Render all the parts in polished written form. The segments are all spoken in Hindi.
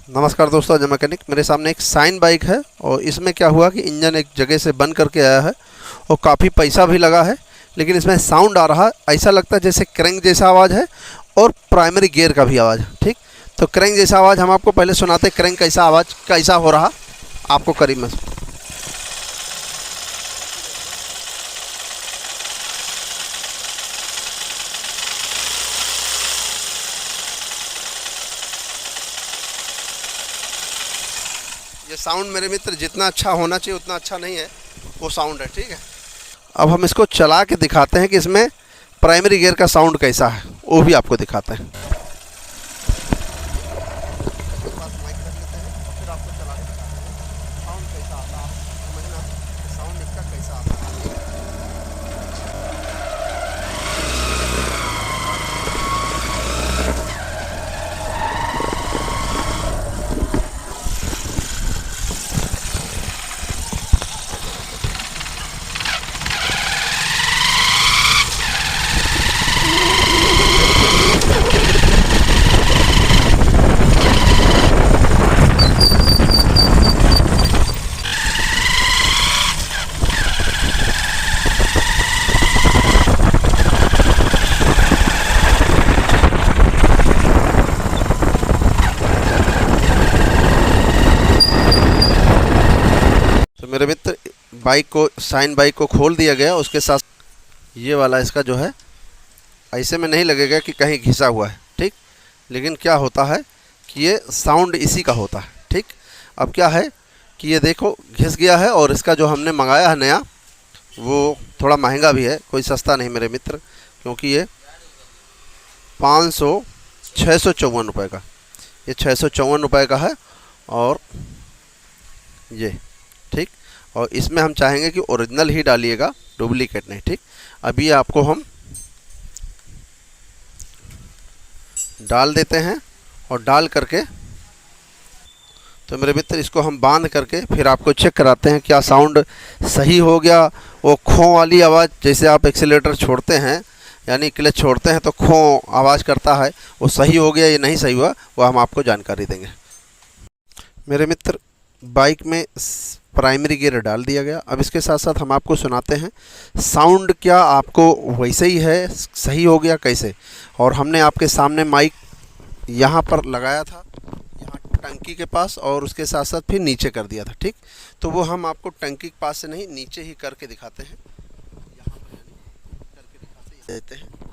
नमस्कार दोस्तों, अजय मैकेनिक। मेरे सामने एक साइन बाइक है और इसमें क्या हुआ कि इंजन एक जगह से बंद करके आया है और काफ़ी पैसा भी लगा है, लेकिन इसमें साउंड आ रहा है, ऐसा लगता है जैसे क्रैंक जैसा आवाज़ है और प्राइमरी गियर का भी आवाज़ है। ठीक, तो क्रैंक जैसा आवाज़ हम आपको पहले सुनाते हैं, क्रैंक कैसा आवाज़ कैसा हो रहा आपको करीब में। ये साउंड मेरे मित्र जितना अच्छा होना चाहिए उतना अच्छा नहीं है, वो साउंड है। ठीक है, अब हम इसको चला के दिखाते हैं कि इसमें प्राइमरी गियर का साउंड कैसा है, वो भी आपको दिखाते हैं। तो मेरे मित्र, बाइक को साइन बाइक को खोल दिया गया, उसके साथ ये वाला इसका जो है ऐसे में नहीं लगेगा कि कहीं घिसा हुआ है। ठीक, लेकिन क्या होता है कि ये साउंड इसी का होता है। ठीक, अब क्या है कि ये देखो घिस गया है और इसका जो हमने मंगाया है नया, वो थोड़ा महंगा भी है, कोई सस्ता नहीं मेरे मित्र, क्योंकि ये 654 रुपये का, ये 654 रुपये का है। और ये ठीक, और इसमें हम चाहेंगे कि ओरिजिनल ही डालिएगा, डुप्लीकेट नहीं। ठीक, अभी आपको हम डाल देते हैं और डाल करके तो मेरे मित्र इसको हम बांध करके फिर आपको चेक कराते हैं क्या साउंड सही हो गया। वो खों वाली आवाज़, जैसे आप एक्सीलेटर छोड़ते हैं यानी क्लच छोड़ते हैं तो खों आवाज़ करता है, वो सही हो गया या नहीं सही हुआ, वो हम आपको जानकारी देंगे। मेरे मित्र, बाइक में प्राइमरी गियर डाल दिया गया। अब इसके साथ साथ हम आपको सुनाते हैं साउंड क्या आपको वैसे ही है, सही हो गया कैसे। और हमने आपके सामने माइक यहाँ पर लगाया था, यहाँ टंकी के पास, और उसके साथ साथ फिर नीचे कर दिया था। ठीक, तो वो हम आपको टंकी के पास से नहीं, नीचे ही करके दिखाते हैं, यहाँ पर करके दिखाते देते हैं।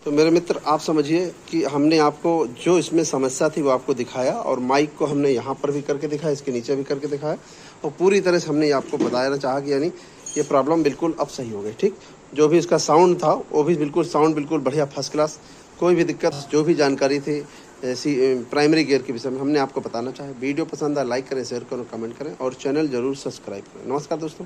तो मेरे मित्र, आप समझिए कि हमने आपको जो इसमें समस्या थी वो आपको दिखाया, और माइक को हमने यहाँ पर भी करके दिखाया, इसके नीचे भी करके दिखाया, और पूरी तरह से हमने आपको बताना चाहा कि यानी ये प्रॉब्लम बिल्कुल अब सही हो गई। ठीक, जो भी इसका साउंड था वो भी बिल्कुल साउंड बिल्कुल बढ़िया, फर्स्ट क्लास, कोई भी दिक्कत, जो भी जानकारी थी ऐसी प्राइमरी गियर के विषय में हमने आपको बताना चाहे। वीडियो पसंद आए लाइक करें, शेयर करें, कमेंट करें और चैनल जरूर सब्सक्राइब करें। नमस्कार दोस्तों।